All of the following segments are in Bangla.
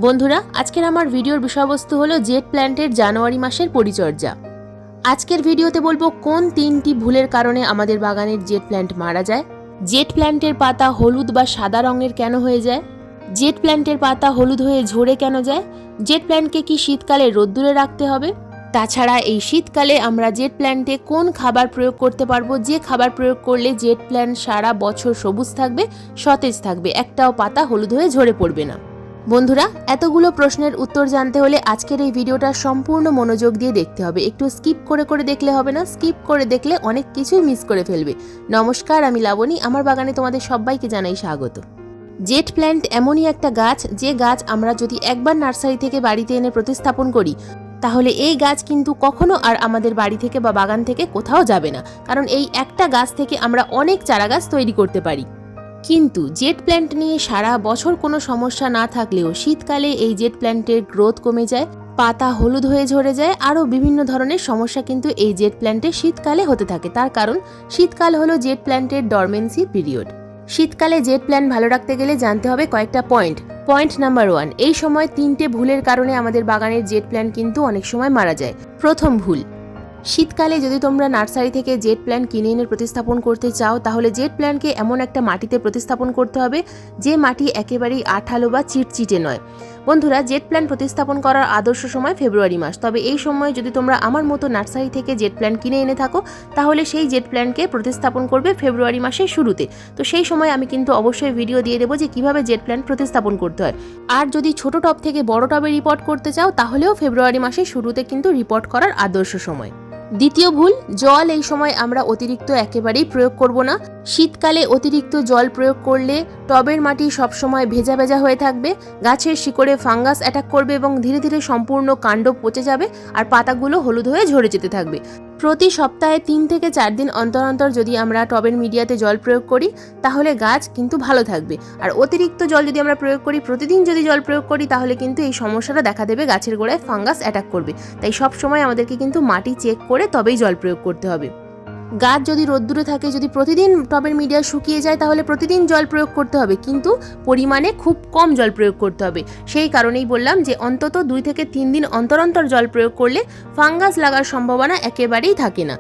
বন্ধুরা, আজকের আমার ভিডিওর বিষয়বস্তু হলো জেট প্ল্যান্টের জানুয়ারি মাসের পরিচর্যা। আজকের ভিডিওতে বলবো কোন 3টি ভুলের কারণে আমাদের বাগানের জেট প্ল্যান্ট মারা যায়, জেট প্ল্যান্টের পাতা হলুদ বা সাদা রঙের কেন হয়ে যায়, জেট প্ল্যান্টের পাতা হলুদ হয়ে ঝরে কেন যায়, জেট প্ল্যান্টকে কি শীতকালে রোদ্দুরে রাখতে হবে, তাছাড়া এই শীতকালে আমরা জেট প্ল্যান্টে কোন খাবার প্রয়োগ করতে পারবো, যে খাবার প্রয়োগ করলে জেট প্ল্যান্ট সারা বছর সবুজ থাকবে, সতেজ থাকবে, একটাও পাতা হলুদ হয়ে ঝরে পড়বে না। বন্ধুরা, এতগুলো প্রশ্নের উত্তর জানতে হলে আজকের এই ভিডিওটা সম্পূর্ণ মনোযোগ দিয়ে দেখতে হবে। একটু স্কিপ করে দেখলে হবে না, স্কিপ করে দেখলে অনেক কিছুই মিস করে ফেলবে। নমস্কার, আমি লাবণী। আমার বাগানে তোমাদের সবাইকে জানাই স্বাগত। জেট প্ল্যান্ট এমনই একটা গাছ, যে গাছ আমরা যদি একবার নার্সারি থেকে বাড়িতে এনে প্রতিস্থাপন করি, তাহলে এই গাছ কিন্তু কখনো আর আমাদের বাড়ি থেকে বা বাগান থেকে কোথাও যাবে না, কারণ এই একটা গাছ থেকে আমরা অনেক চারা গাছ তৈরি করতে পারি। কিন্তু জেট প্ল্যান্ট নিয়ে সারা বছর কোনো সমস্যা না থাকলেও শীতকালে এই জেট প্ল্যান্টের গ্রোথ কমে যায়, পাতা হলুদ হয়ে ঝরে যায়, আরও বিভিন্ন ধরনের সমস্যা কিন্তু এই জেট প্ল্যান্টে শীতকালে হতে থাকে। তার কারণ শীতকাল হলো জেট প্ল্যান্টের ডরমেন্সি পিরিয়ড। শীতকালে জেট প্ল্যান্ট ভালো রাখতে গেলে জানতে হবে কয়েকটা পয়েন্ট। পয়েন্ট নাম্বার 1, এই সময় 3টে ভুলের কারণে আমাদের বাগানের জেট প্ল্যান্ট কিন্তু অনেক সময় মারা যায়। প্রথম ভুল, শীতকালে যদি তোমরা নার্সারি থেকে জেট প্ল্যান্ট কিনে এনে প্রতিস্থাপন করতে চাও, তাহলে জেট প্ল্যান্টকে এমন একটা মাটিতে প্রতিস্থাপন করতে হবে যে মাটি একেবারেই আঠালো বা চিটচিটে নয়। বন্ধুরা, জেট প্ল্যান্ট প্রতিস্থাপন করার আদর্শ সময় ফেব্রুয়ারি মাস। তবে এই সময় যদি তোমরা আমার মতো নার্সারি থেকে জেট প্ল্যান্ট কিনে এনে থাকো, তাহলে সেই জেট প্ল্যান্টকে প্রতিস্থাপন করবে ফেব্রুয়ারি মাসের শুরুতে। তো সেই সময় আমি কিন্তু অবশ্যই ভিডিও দিয়ে দেবো যে কিভাবে জেট প্ল্যান্ট প্রতিস্থাপন করতে হয়। আর যদি ছোট টব থেকে বড় টবে রিপোর্ট করতে চাও, তাহলেও ফেব্রুয়ারি মাসের শুরুতে কিন্তু রিপোর্ট করার আদর্শ সময়। দ্বিতীয় ভুল, জল এই সময় আমরা অতিরিক্ত একেবারেই প্রয়োগ করব না। শীতকালে অতিরিক্ত জল প্রয়োগ করলে টবের মাটি সবসময় ভেজা ভেজা হয়ে থাকবে, গাছের শিকড়ে ফাঙ্গাস অ্যাটাক করবে এবং ধীরে ধীরে সম্পূর্ণ কাণ্ড পচে যাবে আর পাতাগুলো হলুদ হয়ে ঝরে যেতে থাকবে। প্রতি সপ্তাহে 3 থেকে 4 দিন অন্তর অন্তর যদি আমরা টবের মিডিয়াতে জল প্রয়োগ করি, তাহলে গাছ কিন্তু ভালো থাকবে। আর অতিরিক্ত জল যদি আমরা প্রয়োগ করি, প্রতিদিন যদি জল প্রয়োগ করি, তাহলে কিন্তু এই সমস্যাটা দেখা দেবে, গাছের গোড়ায় ফাঙ্গাস অ্যাটাক করবে। তাই সব সময় আমাদেরকে কিন্তু মাটি চেক করে তবেই জল প্রয়োগ করতে হবে। গাছ যদি রোদ্দুরে থাকে, যদি প্রতিদিন টবের মিডিয়া শুকিয়ে যায়, তাহলে প্রতিদিন জল প্রয়োগ করতে হবে, কিন্তু পরিমাণে খুব কম জল প্রয়োগ করতে হবে। সেই কারণেই বললাম যে অন্তত 2 থেকে 3 দিন অন্তর অন্তর জল প্রয়োগ করলে ফাঙ্গাস লাগার সম্ভাবনা একেবারেই থাকে না।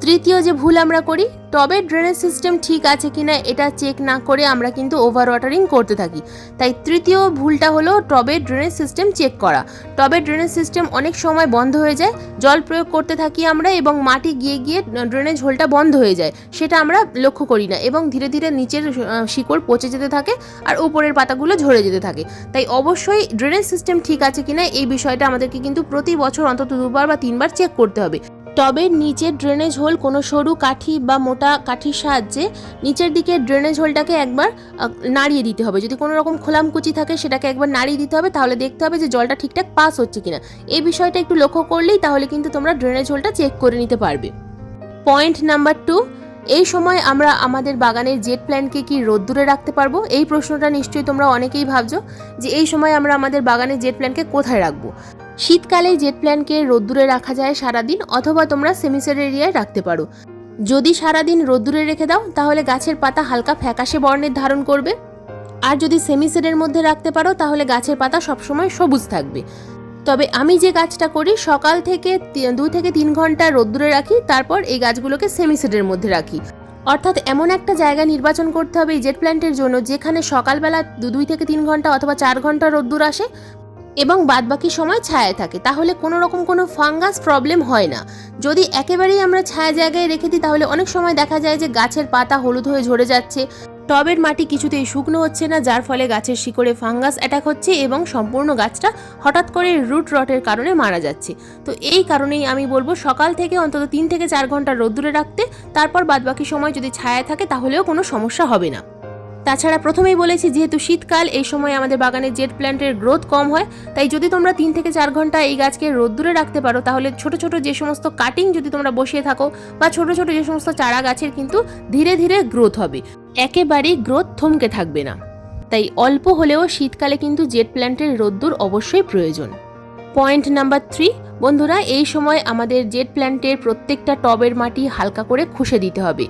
তৃতীয় যে ভুল আমরা করি, টবের ড্রেনেজ সিস্টেম ঠিক আছে কিনা এটা চেক না করে আমরা কিন্তু ওভার ওয়াটারিং করতে থাকি। তাই তৃতীয় ভুলটা হলো টবের ড্রেনেজ সিস্টেম চেক করা। টবের ড্রেনেজ সিস্টেম অনেক সময় বন্ধ হয়ে যায়, জল প্রয়োগ করতে থাকি আমরা এবং মাটি গিয়ে গিয়ে ড্রেনেজ হোলটা বন্ধ হয়ে যায়, সেটা আমরা লক্ষ্য করি না এবং ধীরে ধীরে নিচের শিকড় পচে যেতে থাকে আর উপরের পাতাগুলো ঝরে যেতে থাকে। তাই অবশ্যই ড্রেনেজ সিস্টেম ঠিক আছে কিনা এই বিষয়টা আমাদেরকে কিন্তু প্রতি বছর অন্তত 2বার বা 3বার চেক করতে হবে। টবের নিচের ড্রেনেজ হোল কোনো সরু কাঠি বা মোটা কাঠির সাহায্যে নিচের দিকে ড্রেনেজ হোলটাকে একবার নাড়িয়ে দিতে হবে। যদি কোনো রকম খোলামকুচি থাকে সেটাকে একবার নাড়িয়ে দিতে হবে, তাহলে দেখতে হবে যে জলটা ঠিকঠাক পাস হচ্ছে কিনা। এই বিষয়টা একটু লক্ষ্য করলেই তাহলে কিন্তু তোমরা ড্রেনেজ হোলটা চেক করে নিতে পারবে। পয়েন্ট নাম্বার 2, এই সময় আমরা আমাদের বাগানের জেট প্ল্যান্টকে কি রোদ্দুরে রাখতে পারবো? এই প্রশ্নটা নিশ্চয়ই তোমরা অনেকেই ভাবছো যে এই সময় আমরা আমাদের বাগানের জেট প্ল্যান্টকে কোথায় রাখবো। শীতকালে জেট প্ল্যান্টকে রোদ্দুরে রাখা যায় সারাদিন, অথবা তোমরা সেমিসেড এরিয়ায় রাখতে পারো। যদি সারাদিন রোদ্দুরে রেখে দাও, তাহলে গাছের পাতা হালকা ফ্যাকাশে বর্ণের ধারণ করবে। আর যদি সেমিসেডের মধ্যে রাখতে পারো, তাহলে গাছের পাতা সবসময় সবুজ থাকবে। তবে আমি যে কাজটা করি, সকাল থেকে 2 থেকে 3 ঘন্টা রোদ্দুরে রাখি, তারপর এই গাছগুলোকে সেমিসেডের মধ্যে রাখি। অর্থাৎ এমন একটা জায়গা নির্বাচন করতে হবে এই জেট প্ল্যান্টের জন্য, যেখানে সকালবেলা 2 থেকে 3 ঘন্টা অথবা 4 ঘন্টা রোদ্দুর আসে এবং বাদবাকি সময় ছায়ায় থাকে, তাহলে কোনো রকম কোনো ফাঙ্গাস প্রবলেম হয় না। যদি একেবারেই আমরা ছায়া জায়গায় রেখে দিই, তাহলে অনেক সময় দেখা যায় যে গাছের পাতা হলুদ হয়ে ঝরে যাচ্ছে, টবের মাটি কিছুতেই শুকনো হচ্ছে না, যার ফলে গাছের শিকড়ে ফাঙ্গাস অ্যাটাক হচ্ছে এবং সম্পূর্ণ গাছটা হঠাৎ করে রুট রটের কারণে মারা যাচ্ছে। তো এই কারণেই আমি বলবো সকাল থেকে অন্তত 3 থেকে 4 ঘন্টা রোদ্দুরে রাখতে, তারপর বাদবাকি সময় যদি ছায়া থাকে তাহলেও কোনো সমস্যা হবে না। তাছাড়া প্রথমেই বলেছি, যেহেতু শীতকাল, এই সময় আমাদের বাগানে জেট প্ল্যান্টের গ্রোথ কম হয়, তাই যদি তোমরা 3 থেকে 4 ঘন্টা এই গাছকে রোদ্দুরে রাখতে পারো, তাহলে ছোট ছোট যে সমস্ত কাটিং যদি তোমরা বসিয়ে থাকো বা ছোট ছোট যে সমস্ত চারা গাছের কিন্তু ধীরে ধীরে গ্রোথ হবে, একেবারেই গ্রোথ থমকে থাকবে না। তাই অল্প হলেও শীতকালে কিন্তু জেট প্ল্যান্টের রোদ্দুর অবশ্যই প্রয়োজন। পয়েন্ট নাম্বার 3, বন্ধুরা, এই সময় আমাদের জেট প্ল্যান্টের প্রত্যেকটা টবের মাটি হালকা করে খুশে দিতে হবে।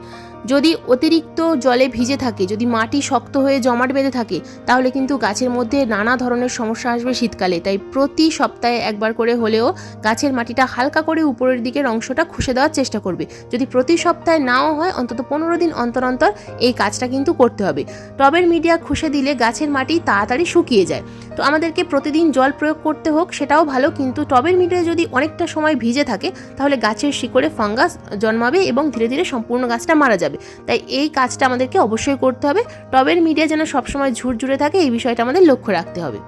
যদি অতিরিক্ত জলে ভিজে থাকে, যদি মাটি শক্ত হয়ে জমাট বেঁধে থাকে, তাহলে কিন্তু গাছের মধ্যে নানা ধরনের সমস্যা আসবে শীতকালে। তাই প্রতি সপ্তাহে একবার করে হলেও গাছের মাটিটা হালকা করে উপরের দিকের অংশটা খুশে দেওয়ার চেষ্টা করবে। যদি প্রতি সপ্তাহে নাও হয়, অন্তত 15 দিন অন্তর অন্তর এই কাজটা কিন্তু করতে হবে। টবের মিডিয়া খুশে দিলে গাছের মাটি তাড়াতাড়ি শুকিয়ে যায়। তো আমাদেরকে প্রতিদিন জল প্রয়োগ করতে হোক সেটাও ভালো, কিন্তু টবের মিডিয়া যদি অনেকটা সময় ভিজে থাকে তাহলে গাছের শিকড়ে ফাঙ্গাস জন্মাবে এবং ধীরে ধীরে সম্পূর্ণ গাছটা মারা যাবে। তাই এই কাজটা আমাদেরকে অবশ্যই করতে হবে। টবের মিডিয়া যেন সবসময় ঝুরঝুরে থাকে, এই বিষয়টা আমাদের লক্ষ্য রাখতে হবে।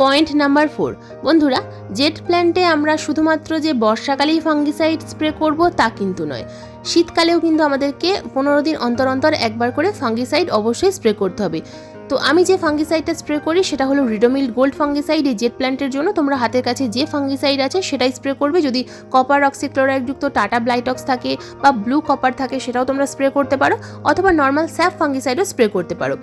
পয়েন্ট নাম্বার 4, বন্ধুরা, জেট প্ল্যান্টে আমরা শুধুমাত্র যে বর্ষাকালেই ফাঙ্গিসাইড স্প্রে করব তা কিন্তু নয়, শীতকালেও কিন্তু আমাদেরকে 15 দিন অন্তর অন্তর একবার করে ফাঙ্গিসাইড অবশ্যই স্প্রে করতে হবে। তো আমি যে ফাঙ্গিসাইডটা স্প্রে করি সেটা হলো রিডোমিল গোল্ড ফাঙ্গিসাইড। এই জেট প্ল্যান্টের জন্য তোমরা হাতের কাছে যে ফাঙ্গিসাইড আছে সেটাই স্প্রে করবে। যদি কপার অক্সিক্লোরাইডযুক্ত টাটা ব্লাইটক্স থাকে বা ব্লু কপার থাকে সেটাও তোমরা স্প্রে করতে পারো, অথবা নর্মাল স্যাফ ফাঙ্গিসাইডও স্প্রে করতে পারো।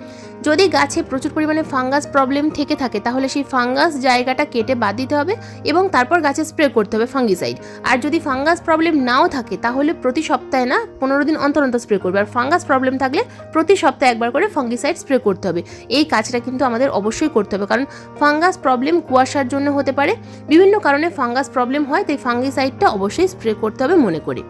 যদি গাছে প্রচুর পরিমাণে ফাঙ্গাস প্রবলেম থেকে থাকে তাহলে সেই ফাঙ্গাস জায়গাটা কেটে বাদ দিতে হবে এবং তারপর গাছে স্প্রে করতে হবে ফাঙ্গিসাইড। আর যদি ফাঙ্গাস প্রবলেম নাও থাকে তাহলে প্রতি সপ্তাহে না 15 দিন অন্তর অন্তর স্প্রে করবে। আর ফাঙ্গাস প্রবলেম থাকলে প্রতি সপ্তাহে একবার করে ফাঙ্গিসাইড স্প্রে করতে হবে। এই কাজটা কিন্তু আমাদের অবশ্যই করতে হবে, কারণ ফাঙ্গাস প্রবলেম কুয়াশার জন্য হতে পারে, বিভিন্ন কারণে ফাঙ্গাস প্রবলেম হয়, তাই ফাঙ্গিসাইডটা অবশ্যই স্প্রে করতে হবে মনে করে।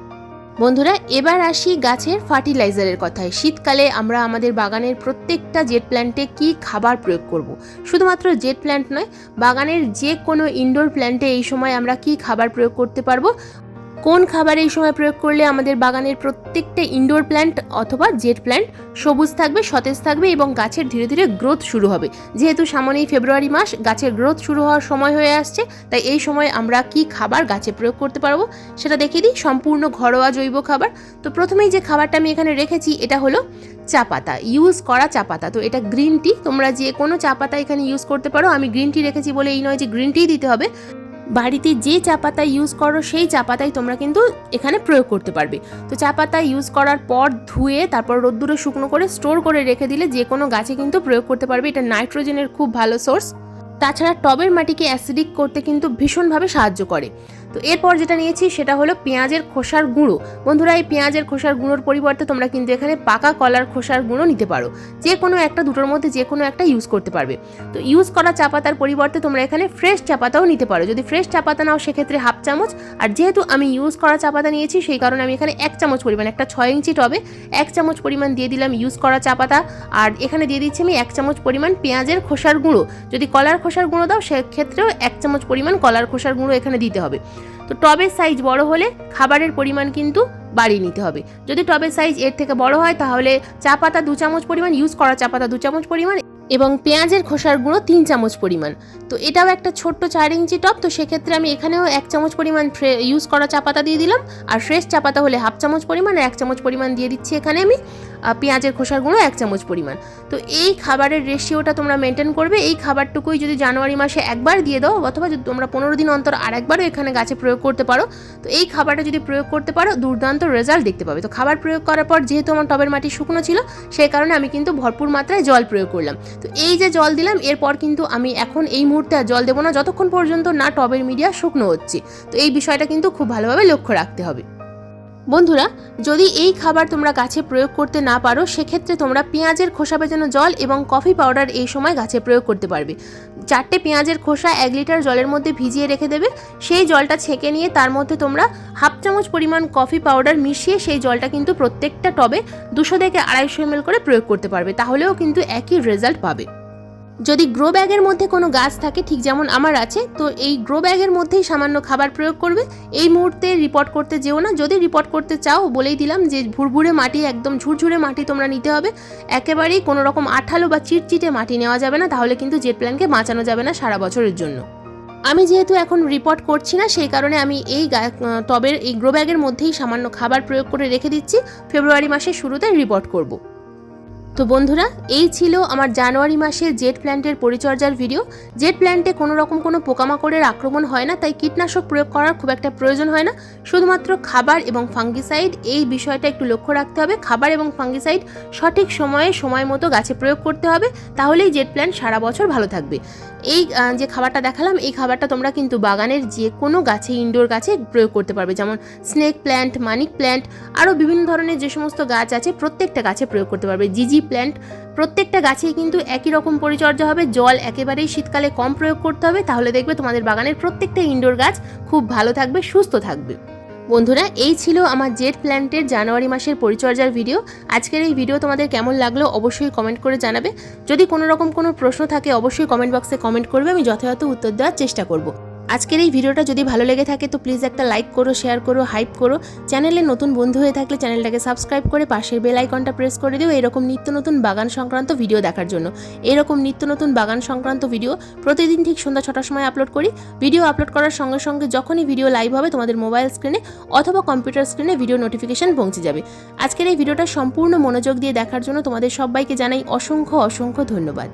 বন্ধুরা, এবার আসি গাছের ফার্টিলাইজারের কথায়। শীতকালে আমরা আমাদের বাগানের প্রত্যেকটা জেট প্ল্যান্টে কি খাবার প্রয়োগ করব। শুধুমাত্র জেট প্ল্যান্ট নয়, বাগানের যে কোনো ইনডোর প্ল্যান্টে এই সময় আমরা কি খাবার প্রয়োগ করতে পারবো, কোন খাবার এই সময় প্রয়োগ করলে আমাদের বাগানের প্রত্যেকটা ইনডোর প্ল্যান্ট অথবা জেট প্ল্যান্ট সবুজ থাকবে, সতেজ থাকবে এবং গাছের ধীরে ধীরে গ্রোথ শুরু হবে। যেহেতু সামনেই ফেব্রুয়ারি মাস, গাছের গ্রোথ শুরু হওয়ার সময় হয়ে আসছে, তাই এই সময় আমরা কি খাবার গাছে প্রয়োগ করতে পারবো সেটা দেখিয়ে দিই। সম্পূর্ণ ঘরোয়া জৈব খাবার। তো প্রথমেই যে খাবারটা আমি এখানে রেখেছি এটা হলো চা পাতা, ইউজ করা চা পাতা। তো এটা গ্রিন টি, তোমরা যে কোনো চা পাতা এখানে ইউজ করতে পারো। আমি গ্রিন টি রেখেছি বলে এই নয় যে গ্রিন টি দিতে হবে। বাড়িতে যে চা পাতা ইউজ করো সেই চা পাতাই তোমরা কিন্তু এখানে প্রয়োগ করতে পারবে। তো চা পাতা ইউজ করার পর ধুয়ে তারপর রোদ্দুরে শুকনো করে স্টোর করে রেখে দিলে যে কোনো গাছে কিন্তু প্রয়োগ করতে পারবে। এটা নাইট্রোজেনের খুব ভালো সোর্স। তাছাড়া টবের মাটিকে অ্যাসিডিক করতে কিন্তু ভীষণভাবে সাহায্য করে। তো এরপর যেটা নিয়েছি সেটা হলো পেঁয়াজের খোসার গুঁড়ো। বন্ধুরা, এই পেঁয়াজের খোসার গুঁড়োর পরিবর্তে তোমরা কিন্তু এখানে পাকা কলার খোসার গুঁড়ো নিতে পারো। যে কোনো একটা, দুটোর মধ্যে যে কোনো একটা ইউজ করতে পারবে। তো ইউজ করা চা পাতার পরিবর্তে তোমরা এখানে ফ্রেশ চা পাতাও নিতে পারো। যদি ফ্রেশ চা পাতা নাও সেক্ষেত্রে হাফ চামচ। আর যেহেতু আমি ইউজ করা চা পাতা নিয়েছি সেই কারণে আমি এখানে 1 চামচ পরিমাণ, একটা 6 ইঞ্চি টবে 1 চামচ পরিমাণ দিয়ে দিলাম ইউজ করা চা পাতা। আর এখানে দিয়ে দিচ্ছি আমি 1 চামচ পরিমাণ পেঁয়াজের খোসার গুঁড়ো। যদি কলার খোসার গুঁড়ো দাও সেক্ষেত্রেও 1 চামচ পরিমাণ কলার খোসার গুঁড়ো এখানে দিতে হবে। তো টবের সাইজ বড় হলে খাবারের পরিমাণ কিন্তু বাড়িয়ে নিতে হবে। যদি টবের সাইজ এর থেকে বড় হয় তাহলে চা পাতা 2 চামচ পরিমাণ, ইউজ করা চা পাতা 2 চামচ পরিমাণ এবং পেঁয়াজের খোসার গুঁড়ো 3 চামচ পরিমাণ। তো এটাও একটা ছোট্ট 4 ইঞ্চি টব, তো সেক্ষেত্রে আমি এখানেও 1 চামচ পরিমাণ ইউজ করা চা পাতা দিয়ে দিলাম। আর ফ্রেশ চা পাতা হলে হাফ চামচ পরিমাণ, আর 1 চামচ পরিমাণ দিয়ে দিচ্ছি এখানে আমি পেঁয়াজের খোসার গুঁড়ো 1 চামচ পরিমাণ। তো এই খাবারের রেশিওটা তোমরা মেনটেন করবে। এই খাবারটুকুই যদি জানুয়ারি মাসে একবার দিয়ে দাও, অথবা যদি তোমরা 15 দিন অন্তর আরেকবারও এখানে গাছে প্রয়োগ করতে পারো, তো এই খাবারটা যদি প্রয়োগ করতে পারো দুর্দান্ত রেজাল্ট দেখতে পাবে। তো খাবার প্রয়োগ করার পর যেহেতু আমার টবের মাটি শুকনো ছিল সেই কারণে আমি কিন্তু ভরপুর মাত্রায় জল প্রয়োগ করলাম। তো এই যে জল দিলাম, এরপর কিন্তু আমি এখন এই মুহূর্তে আর জল দেবো না যতক্ষণ পর্যন্ত না টবের মিডিয়া শুকনো হচ্ছে। তো এই বিষয়টা কিন্তু খুব ভালোভাবে লক্ষ্য রাখতে হবে। বন্ধুরা, যদি এই খাবার তোমরা গাছে প্রয়োগ করতে না পারো সেক্ষেত্রে তোমরা পেঁয়াজের খোসা ভেজানো জল এবং কফি পাউডার এই সময় গাছে প্রয়োগ করতে পারবে। 4টে পেঁয়াজের খোসা 1 লিটার জলের মধ্যে ভিজিয়ে রেখে দেবে। সেই জলটা ছেঁকে নিয়ে তার মধ্যে তোমরা হাফ চামচ পরিমাণ কফি পাউডার মিশিয়ে সেই জলটা কিন্তু প্রত্যেকটা টবে 200 থেকে 250 ml করে প্রয়োগ করতে পারবে। তাহলেও কিন্তু একই রেজাল্ট পাবে। যদি গ্রো ব্যাগের মধ্যে কোনো গাছ থাকে, ঠিক যেমন আমার আছে, তো এই গ্রো ব্যাগের মধ্যেই সামান্য খাবার প্রয়োগ করবে। এই মুহূর্তে রিপোর্ট করতে যেও না। যদি রিপোর্ট করতে চাও বলেই দিলাম যে ভুরভুরে মাটি, একদম ঝুরঝুরে মাটি তোমরা নিতে হবে। একেবারেই কোনো রকম আঠালো বা চিটচিটে মাটি নেওয়া যাবে না, তাহলে কিন্তু জেট প্ল্যান্টকে বাঁচানো যাবে না সারা বছরের জন্য। আমি যেহেতু এখন রিপোর্ট করছি না সেই কারণে আমি এই টবের এই গ্রো ব্যাগের মধ্যেই সামান্য খাবার প্রয়োগ করে রেখে দিচ্ছি। ফেব্রুয়ারি মাসের শুরুতে রিপোর্ট করব। তো বন্ধুরা, এই ছিল আমার জানুয়ারি মাসে জেট প্ল্যান্টের পরিচর্যার ভিডিও। জেট প্ল্যান্টে কোনো রকম কোনো পোকামাকড়ের আক্রমণ হয় না, তাই কীটনাশক প্রয়োগ করার খুব একটা প্রয়োজন হয় না। শুধুমাত্র খাবার এবং ফাঙ্গিসাইড, এই বিষয়টা একটু লক্ষ্য রাখতে হবে। খাবার এবং ফাঙ্গিসাইড সঠিক সময়ে সময় মতো গাছে প্রয়োগ করতে হবে, তাহলেই জেট প্ল্যান্ট সারা বছর ভালো থাকবে। এই যে খাবারটা দেখালাম, এই খাবারটা তোমরা কিন্তু বাগানের যে কোনো গাছে, ইনডোর গাছে প্রয়োগ করতে পারবে, যেমন স্নেক প্ল্যান্ট, মানি প্ল্যান্ট, আরও বিভিন্ন ধরনের যে সমস্ত গাছ আছে প্রত্যেকটা গাছে প্রয়োগ করতে পারবে। জিজি প্ল্যান্ট, প্রত্যেকটা গাছেই কিন্তু একই রকম পরিচর্যা হবে, জল একেবারেই শীতকালে কম প্রয়োগ করতে হবে, তাহলে দেখবে তোমাদের বাগানের প্রত্যেকটা ইনডোর গাছ খুব ভালো থাকবে, সুস্থ থাকবে। বন্ধুরা, এই ছিল আমার জেড প্ল্যান্টের জানুয়ারি মাসের পরিচর্যার ভিডিও। আজকের এই ভিডিও তোমাদের কেমন লাগলো অবশ্যই কমেন্ট করে জানাবে। যদি কোনো রকম কোনো প্রশ্ন থাকে অবশ্যই কমেন্ট বক্সে কমেন্ট করবে, আমি যথাযথ উত্তর দেওয়ার চেষ্টা করব। আজকের এই ভিডিওটা যদি ভালো লেগে থাকে তো প্লিজ একটা লাইক করো, শেয়ার করো, হাইপ করো। চ্যানেলে নতুন বন্ধু হয়ে থাকলে চ্যানেলটাকে সাবস্ক্রাইব করে পাশের বেল আইকনটা প্রেস করে দিও এরকম নিত্য নতুন বাগান সংক্রান্ত ভিডিও দেখার জন্য। এরকম নিত্য নতুন বাগান সংক্রান্ত ভিডিও প্রতিদিন ঠিক সন্ধ্যা 6টার সময় আপলোড করি। ভিডিও আপলোড করার সঙ্গে সঙ্গে যখনই ভিডিও লাইভ হবে তোমাদের মোবাইল স্ক্রিনে অথবা কম্পিউটার স্ক্রিনে ভিডিও নোটিফিকেশন পৌঁছে যাবে। আজকের এই ভিডিওটা সম্পূর্ণ মনোযোগ দিয়ে দেখার জন্য তোমাদের সবাইকে জানাই অসংখ্য অসংখ্য ধন্যবাদ।